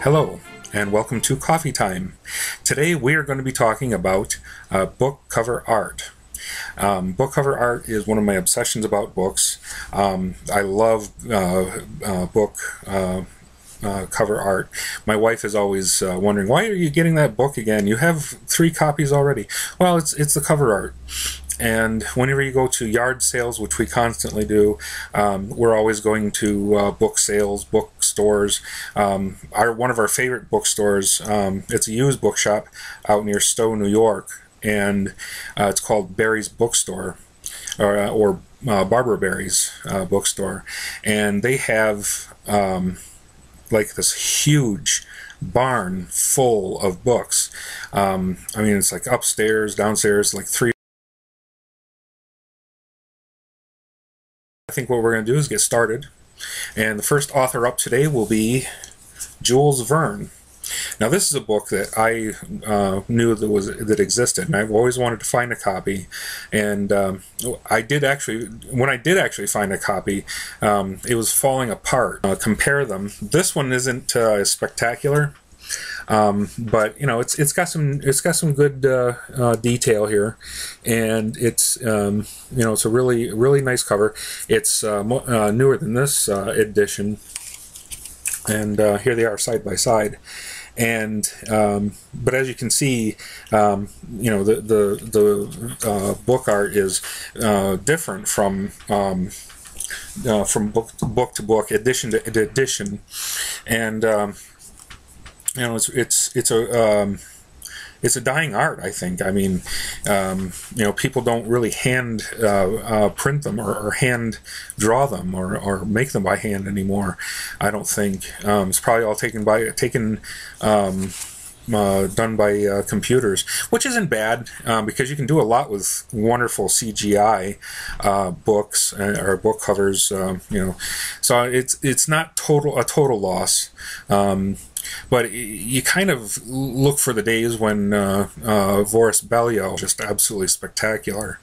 Hello, and welcome to Coffee Time. Today we are going to be talking about book cover art. Book cover art is one of my obsessions about books. I love book cover art. My wife is always wondering, why are you getting that book again? You have 3 copies already. Well, it's the cover art. And whenever you go to yard sales, which we constantly do, we're always going to book sales, bookstores. One of our favorite bookstores, it's a used bookshop out near Stowe, New York, and it's called Barry's Bookstore, or Barbara Barry's bookstore, and they have like this huge barn full of books. I mean, it's like upstairs, downstairs, like 3. I think what we're going to do is get started, and the first author up today will be Jules Verne. Now, this is a book that I knew that existed, and I've always wanted to find a copy. And when I did actually find a copy, it was falling apart. Compare them. This one isn't as spectacular. But you know, it's got some good detail here, and it's it's a really nice cover. It's newer than this edition, and here they are side by side. And but as you can see, the book art is different from book to book, edition to edition, and it's a dying art, I think. I mean, people don't really hand print them or hand draw them or make them by hand anymore, I don't think. It's probably all done by computers, which isn't bad, because you can do a lot with wonderful CGI books or book covers. So it's not a total loss. But you kind of look for the days when Boris Belliot was just absolutely spectacular.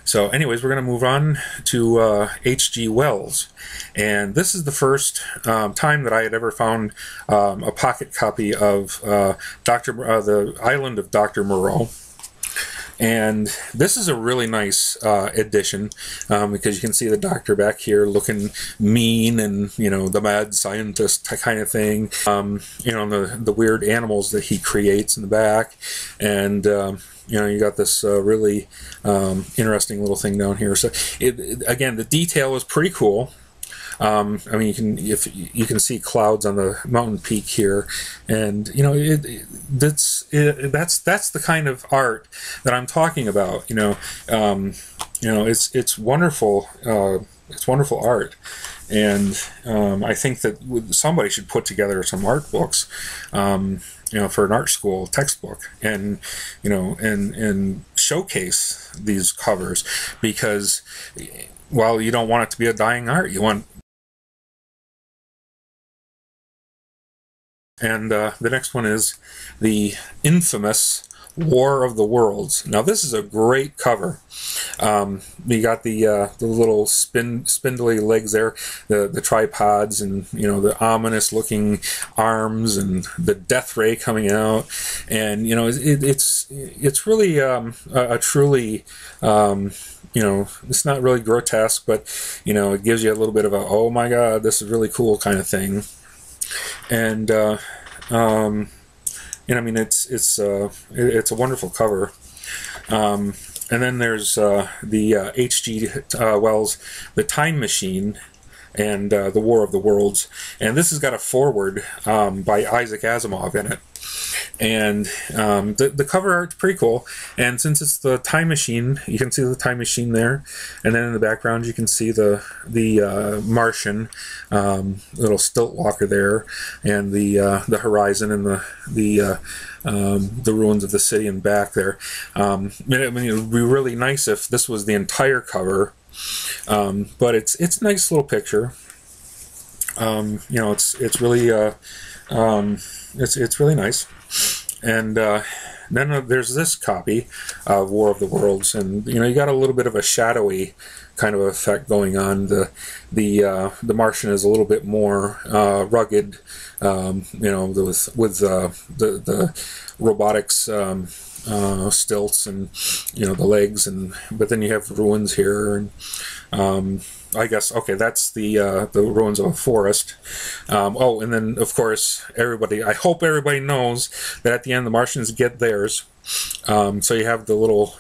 So anyways, we're going to move on to H.G. Wells. And this is the first time that I had ever found a pocket copy of The Island of Dr. Moreau. And this is a really nice edition, because you can see the doctor back here looking mean, and the mad scientist kind of thing. The weird animals that he creates in the back, and you got this really interesting little thing down here. So again, the detail is pretty cool. I mean, you can see clouds on the mountain peak here, and that's the kind of art that I'm talking about. It's wonderful. It's wonderful art, and I think that somebody should put together some art books. For an art school textbook, and and showcase these covers, because while you don't want it to be a dying art, you want. And the next one is the infamous War of the Worlds. Now, this is a great cover. You got the little spindly legs there, the tripods, and the ominous looking arms, and the death ray coming out, and it's really a truly it's not really grotesque, but it gives you a little bit of a, oh my god, this is really cool kind of thing. And I mean, it's a wonderful cover. And then there's the H.G. Wells, The Time Machine, and The War of the Worlds. And this has got a foreword by Isaac Asimov in it. And the cover art's pretty cool. And since it's the time machine, you can see the time machine there. And then in the background, you can see the Martian, little stilt walker there, and the horizon, and the ruins of the city and back there. I mean, it would be really nice if this was the entire cover. But it's a nice little picture. It's really it's really nice. And then there's this copy of War of the Worlds, and you got a little bit of a shadowy kind of effect going on. The Martian is a little bit more rugged, you know, with the robotics. Stilts and, you know, the legs, and but then you have ruins here, and I guess, okay, that's the ruins of a forest. Oh, and then of course I hope everybody knows that at the end the Martians get theirs. So you have the little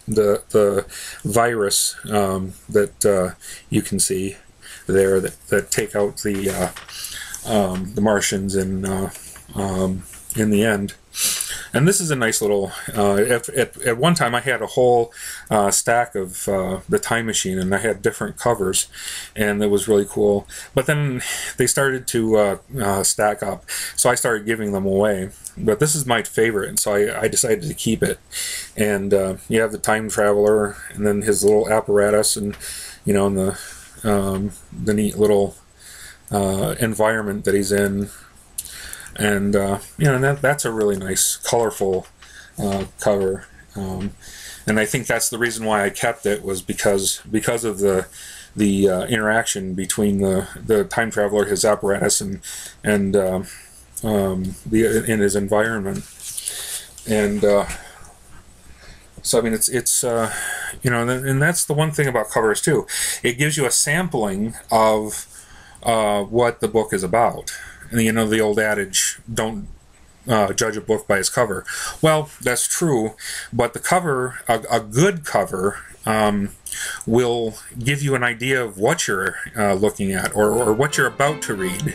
the virus that you can see there that take out the Martians in the end. And this is a nice little, at one time I had a whole stack of the Time Machine, and I had different covers, and it was really cool. But then they started to stack up, so I started giving them away. But this is my favorite, and so I decided to keep it. And you have the Time Traveler, and then his little apparatus, and, you know, and the neat little environment that he's in. And you know, and that's a really nice, colorful cover, and I think that's the reason why I kept it, was because of the interaction between the Time Traveler, his apparatus, and in his environment. And so I mean, it's you know, and that's the one thing about covers too. It gives you a sampling of what the book is about. And, you know, the old adage, don't judge a book by its cover. Well, that's true, but the cover, a good cover, will give you an idea of what you're looking at, or what you're about to read.